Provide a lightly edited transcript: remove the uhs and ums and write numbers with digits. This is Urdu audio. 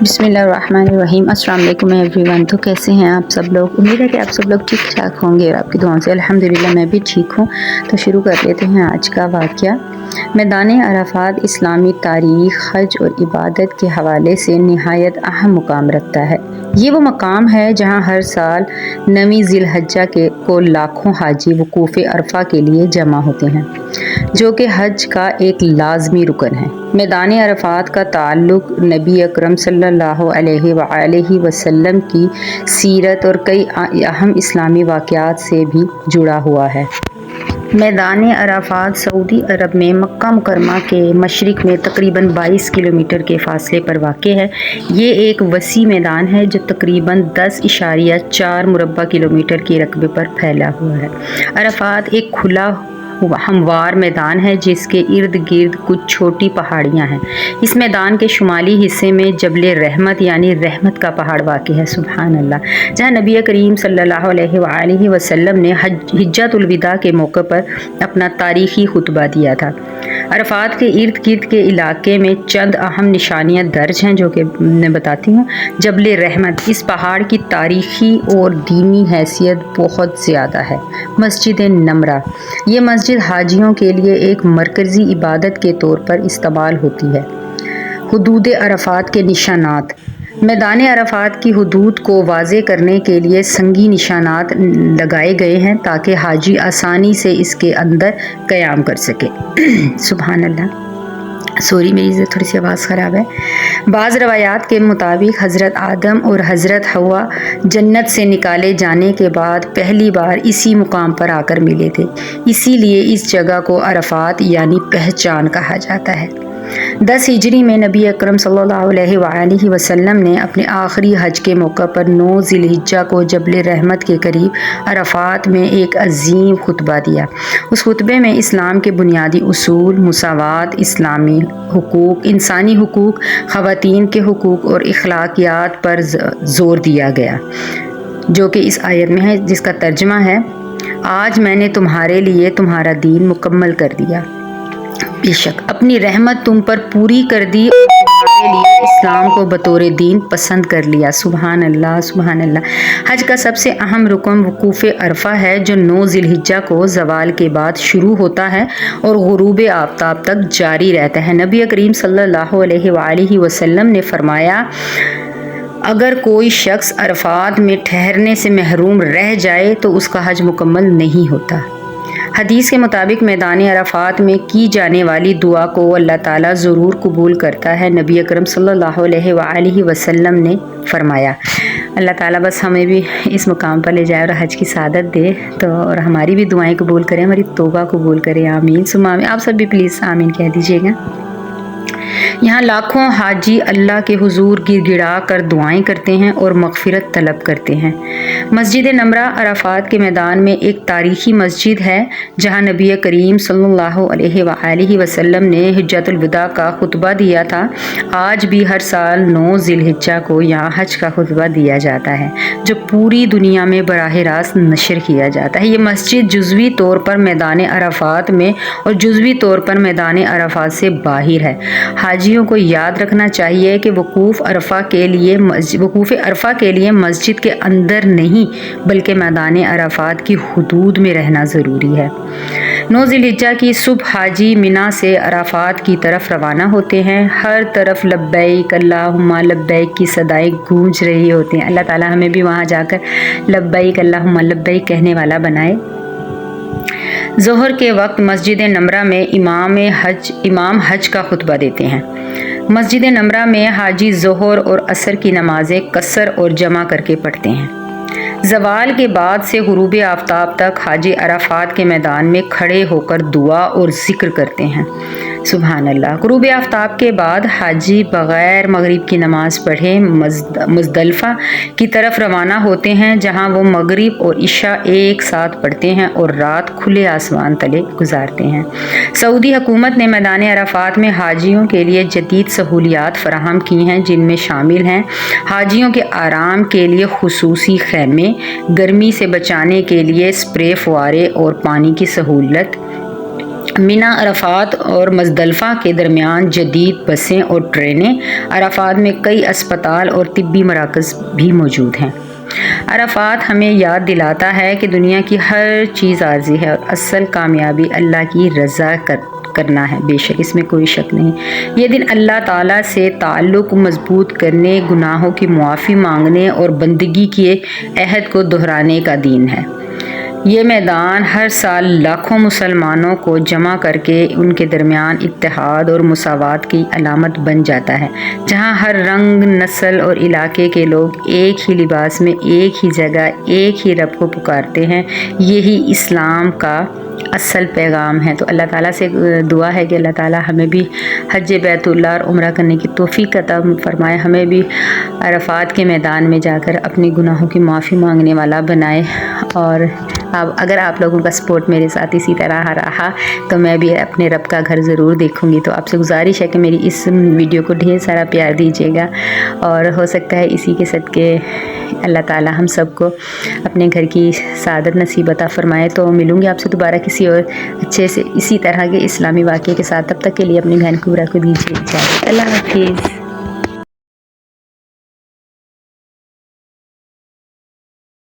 بسم اللہ الرحمن الرحیم۔ السلام علیکم ایوری ون۔ تو کیسے ہیں آپ سب لوگ؟ امید ہے کہ آپ سب لوگ ٹھیک ٹھاک ہوں گے اور آپ کی دعاؤں سے الحمدللہ میں بھی ٹھیک ہوں۔ تو شروع کر لیتے ہیں آج کا واقعہ۔ میدان عرفات اسلامی تاریخ، حج اور عبادت کے حوالے سے نہایت اہم مقام رکھتا ہے۔ یہ وہ مقام ہے جہاں ہر سال 9 ذی الحجہ کو لاکھوں حاجی وقوف عرفہ کے لیے جمع ہوتے ہیں، جو کہ حج کا ایک لازمی رکن ہے۔ میدان عرفات کا تعلق نبی اکرم صلی اللہ علیہ وآلہ وسلم کی سیرت اور کئی اہم اسلامی واقعات سے بھی جڑا ہوا ہے۔ میدان عرفات سعودی عرب میں مکہ مکرمہ کے مشرق میں تقریباً 22 کلومیٹر کے فاصلے پر واقع ہے۔ یہ ایک وسیع میدان ہے جو تقریباً 10.4 مربع کلومیٹر کے رقبے پر پھیلا ہوا ہے۔ عرفات ایک کھلا ہموار میدان ہے جس کے ارد گرد کچھ چھوٹی پہاڑیاں ہیں۔ اس میدان کے شمالی حصے میں جبل رحمت یعنی رحمت کا پہاڑ واقع ہے، سبحان اللہ، جہاں نبی کریم صلی اللہ علیہ وآلہ وسلم نے حجۃ الوداع کے موقع پر اپنا تاریخی خطبہ دیا تھا۔ عرفات کے ارد گرد کے علاقے میں چند اہم نشانیاں درج ہیں جو کہ میں بتاتی ہوں۔ جبل رحمت، اس پہاڑ کی تاریخی اور دینی حیثیت بہت زیادہ ہے۔ مسجد نمرہ، یہ مسجد حاجیوں کے لیے ایک مرکزی عبادت کے طور پر استعمال ہوتی ہے۔ حدود عرفات کے نشانات، میدان عرفات کی حدود کو واضح کرنے کے لیے سنگی نشانات لگائے گئے ہیں تاکہ حاجی آسانی سے اس کے اندر قیام کر سکے۔ سبحان اللہ، سوری میری تھوڑی سی آواز خراب ہے۔ بعض روایات کے مطابق حضرت آدم اور حضرت حوا جنت سے نکالے جانے کے بعد پہلی بار اسی مقام پر آ کر ملے تھے، اسی لیے اس جگہ کو عرفات یعنی پہچان کہا جاتا ہے۔ 10 ہجری میں نبی اکرم صلی اللہ علیہ وآلہ وسلم نے اپنے آخری حج کے موقع پر 9 ذی الحجہ کو جبل رحمت کے قریب عرفات میں ایک عظیم خطبہ دیا۔ اس خطبے میں اسلام کے بنیادی اصول، مساوات، اسلامی حقوق، انسانی حقوق، خواتین کے حقوق اور اخلاقیات پر زور دیا گیا، جو کہ اس آیت میں ہے، جس کا ترجمہ ہے: آج میں نے تمہارے لیے تمہارا دین مکمل کر دیا، بے شک اپنی رحمت تم پر پوری کر دی اور تمہارے لیے اسلام کو بطور دین پسند کر لیا۔ سبحان اللہ، سبحان اللہ۔ حج کا سب سے اہم رکن وقوف عرفہ ہے جو 9 ذی الحجہ کو زوال کے بعد شروع ہوتا ہے اور غروب آفتاب تک جاری رہتا ہے۔ نبی کریم صلی اللہ علیہ وآلہ وسلم نے فرمایا، اگر کوئی شخص عرفات میں ٹھہرنے سے محروم رہ جائے تو اس کا حج مکمل نہیں ہوتا۔ حدیث کے مطابق میدان عرفات میں کی جانے والی دعا کو اللہ تعالیٰ ضرور قبول کرتا ہے۔ نبی اکرم صلی اللہ علیہ وآلہ وسلم نے فرمایا، اللہ تعالیٰ بس ہمیں بھی اس مقام پر لے جائے اور حج کی سعادت دے، تو اور ہماری بھی دعائیں قبول کریں، ہماری توبہ قبول کریں، آمین ثم آمین۔ آپ سب بھی پلیز آمین کہہ دیجیے گا۔ یہاں لاکھوں حاجی اللہ کے حضور گر گڑا کر دعائیں کرتے ہیں اور مغفرت طلب کرتے ہیں۔ مسجد نمرہ عرفات کے میدان میں ایک تاریخی مسجد ہے جہاں نبی کریم صلی اللہ علیہ وآلہ وسلم نے حجۃ الوداع کا خطبہ دیا تھا۔ آج بھی ہر سال 9 ذی الحجہ کو یہاں حج کا خطبہ دیا جاتا ہے جو پوری دنیا میں براہ راست نشر کیا جاتا ہے۔ یہ مسجد جزوی طور پر میدان عرفات میں اور جزوی طور پر میدان عرفات سے باہر ہے۔ حاجیوں کو یاد رکھنا چاہیے کہ وقوف عرفہ کے لیے مسجد کے اندر نہیں بلکہ میدان عرفات کی حدود میں رہنا ضروری ہے۔ 9 ذی الحجہ کی صبح حاجی منا سے عرفات کی طرف روانہ ہوتے ہیں۔ ہر طرف لبیک اللہم لبیک کی صدائیں گونج رہی ہوتی ہیں۔ اللہ تعالیٰ ہمیں بھی وہاں جا کر لبیک اللہم لبیک کہنے والا بنائے۔ ظہر کے وقت مسجد نمرہ میں امام حج کا خطبہ دیتے ہیں۔ مسجد نمرہ میں حاجی ظہر اور عصر کی نمازیں قصر اور جمع کر کے پڑھتے ہیں۔ زوال کے بعد سے غروب آفتاب تک حاجی عرفات کے میدان میں کھڑے ہو کر دعا اور ذکر کرتے ہیں۔ سبحان اللہ۔ غروب آفتاب کے بعد حاجی بغیر مغرب کی نماز پڑھے مزدلفہ کی طرف روانہ ہوتے ہیں جہاں وہ مغرب اور عشاء ایک ساتھ پڑھتے ہیں اور رات کھلے آسمان تلے گزارتے ہیں۔ سعودی حکومت نے میدان عرفات میں حاجیوں کے لیے جدید سہولیات فراہم کی ہیں جن میں شامل ہیں حاجیوں کے آرام کے لیے خصوصی خیمے، گرمی سے بچانے کے لیے سپرے فوارے اور پانی کی سہولت، مینا، عرفات اور مزدلفہ کے درمیان جدید بسیں اور ٹرینیں، عرفات میں کئی اسپتال اور طبی مراکز بھی موجود ہیں۔ عرفات ہمیں یاد دلاتا ہے کہ دنیا کی ہر چیز عارضی ہے اور اصل کامیابی اللہ کی رضا کرنا ہے، بے شک اس میں کوئی شک نہیں۔ یہ دن اللہ تعالیٰ سے تعلق مضبوط کرنے، گناہوں کی معافی مانگنے اور بندگی کے عہد کو دہرانے کا دن ہے۔ یہ میدان ہر سال لاکھوں مسلمانوں کو جمع کر کے ان کے درمیان اتحاد اور مساوات کی علامت بن جاتا ہے، جہاں ہر رنگ، نسل اور علاقے کے لوگ ایک ہی لباس میں ایک ہی جگہ ایک ہی رب کو پکارتے ہیں۔ یہی اسلام کا اصل پیغام ہے۔ تو اللہ تعالیٰ سے دعا ہے کہ اللہ تعالیٰ ہمیں بھی حج بیت اللہ اور عمرہ کرنے کی توفیق عطا فرمائے، ہمیں بھی عرفات کے میدان میں جا کر اپنے گناہوں کی معافی مانگنے والا بنائے۔ اور اگر آپ لوگوں کا سپورٹ میرے ساتھ اسی طرح رہا تو میں بھی اپنے رب کا گھر ضرور دیکھوں گی۔ تو آپ سے گزارش ہے کہ میری اس ویڈیو کو ڈھیر سارا پیار دیجیے گا، اور ہو سکتا ہے اسی کے صدقے اللہ تعالیٰ ہم سب کو اپنے گھر کی سعادت نصیب عطا فرمائے۔ تو ملوں گی آپ سے دوبارہ کسی اور اچھے سے اسی طرح کے اسلامی واقعے کے ساتھ، تب تک کے لیے اپنی بہن کو دیجیے اجازت۔ اللہ حافظ۔